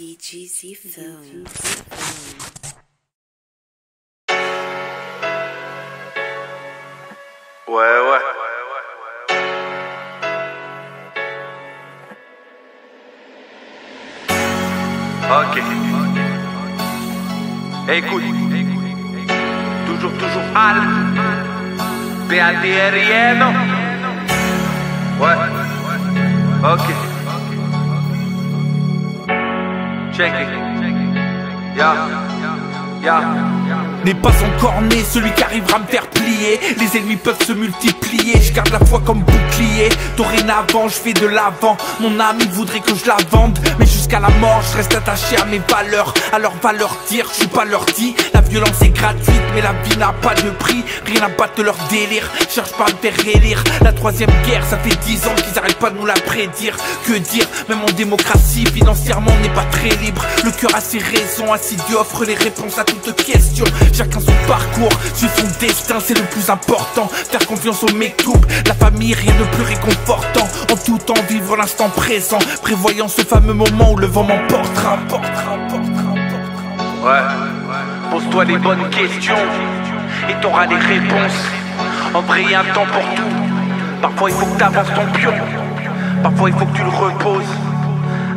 DGZ Phone. Ouais. Ok. Écoute. Toujours Al. PADRIN. Ouais. Ok. Check it. Ya. N'est pas encore né celui qui arrivera à me faire plier. Les ennemis peuvent se multiplier, je garde la foi comme bouclier. Dorénavant je fais de l'avant. Mon ami voudrait que je la vende, mais jusqu'à la mort je reste attaché à mes valeurs. À leur valeur dire, je suis pas leur dit. La violence est gratuite mais la vie n'a pas de prix. Rien à battre de leur délire, cherche pas à me faire élire. La troisième guerre, ça fait 10 ans qu'ils arrêtent pas de nous la prédire. Que dire, même en démocratie, financièrement on n'est pas très libre. Le cœur a ses raisons, ainsi Dieu offre les réponses à toutes questions. Chacun son parcours, suivre son destin, c'est le plus important. Faire confiance aux mécoupes, la famille, rien de plus réconfortant. En tout temps, vivre l'instant présent, prévoyant ce fameux moment où le vent m'emportera. Ouais. Pose-toi les bonnes questions et t'auras les réponses. En vrai, y a un temps pour tout. Parfois, il faut que t'avances ton pion. Parfois, il faut que tu le reposes.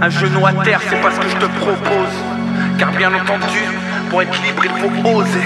Un genou à terre, c'est pas ce que je te propose. Car bien entendu, pour être libre, il faut oser.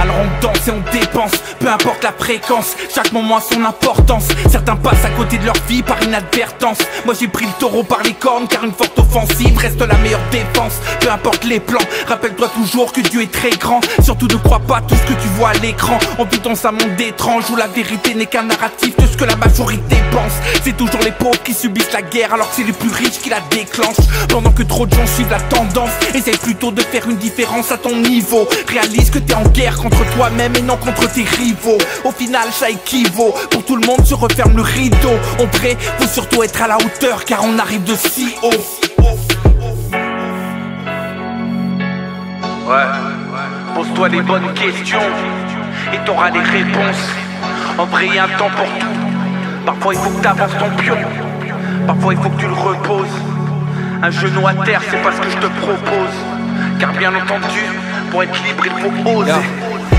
Alors on danse et on dépense, peu importe la fréquence. Chaque moment a son importance. Certains passent à côté de leur vie par inadvertance. Moi j'ai pris le taureau par les cornes, car une forte offensive reste la meilleure défense. Peu importe les plans, rappelle-toi toujours que Dieu est très grand. Surtout ne crois pas tout ce que tu vois à l'écran. On vit dans un monde étrange où la vérité n'est qu'un narratif de ce que la majorité pense. C'est toujours les pauvres qui subissent la guerre, alors que c'est les plus riches qui la déclenchent. Pendant que trop de gens suivent la tendance, essaye plutôt de faire une différence à ton niveau. Réalise que t'es en guerre contre toi-même et non contre tes rivaux. Au final ça équivaut, pour tout le monde se referme le rideau. En vrai, faut surtout être à la hauteur, car on arrive de si haut. Ouais. Pose-toi les bonnes questions et t'auras les réponses. En vrai, y a un temps pour tout. Parfois il faut que t'avances ton pion. Parfois il faut que tu le reposes. Un genou à terre, c'est pas ce que je te propose. Car bien entendu, pour être libre, il faut oser.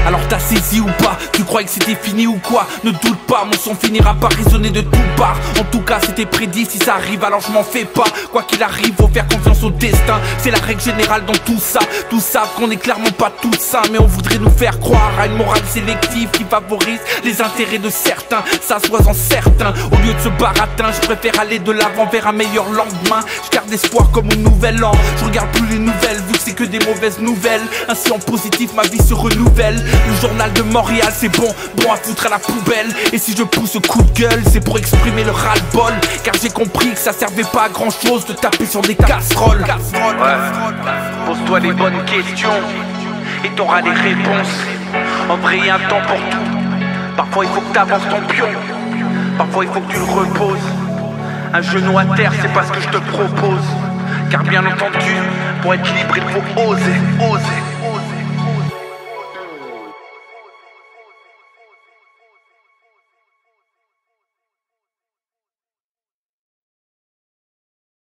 Alors t'as saisi ou pas? Tu croyais que c'était fini ou quoi? Ne doute pas, mon son finira par résonner de toutes parts. En tout cas c'était prédit, si ça arrive alors je m'en fais pas. Quoi qu'il arrive, faut faire confiance au destin. C'est la règle générale dans tout ça. Tous savent qu'on est clairement pas tous sains, mais on voudrait nous faire croire à une morale sélective qui favorise les intérêts de certains. Ça sois-en certain, au lieu de ce baratin, je préfère aller de l'avant vers un meilleur lendemain. Je garde espoir comme au nouvel an. Je regarde plus les nouvelles vu que c'est que des mauvaises nouvelles. Ainsi en positif ma vie se renouvelle. Le journal de Montréal c'est bon à foutre à la poubelle. Et si je pousse coup de gueule, c'est pour exprimer le ras-le-bol. Car j'ai compris que ça servait pas à grand chose de taper sur des casseroles. Ouais. Pose-toi les bonnes questions et t'auras les réponses. En vrai, y a un temps pour tout. Parfois il faut que t'avances ton pion. Parfois il faut que tu le reposes. Un genou à terre, c'est pas ce que je te propose. Car bien entendu, pour être libre, il faut oser.